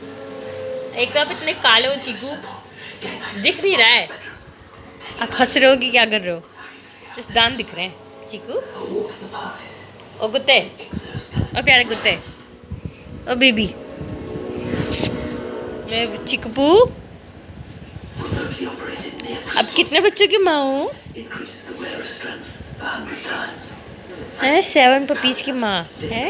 एक तो आप इतने काले हो चीकू, दिख नहीं रहा है। आप हंस रहे हो कि क्या कर रहे हो? जिस दांत दिख रहे हैं चीकू। ओ कुत्ते, ओ प्यारे कुत्ते, ओ बेबी, मैं चिकपू। अब कितने बच्चों की माँ हूँ? 7 पपीज की माँ है।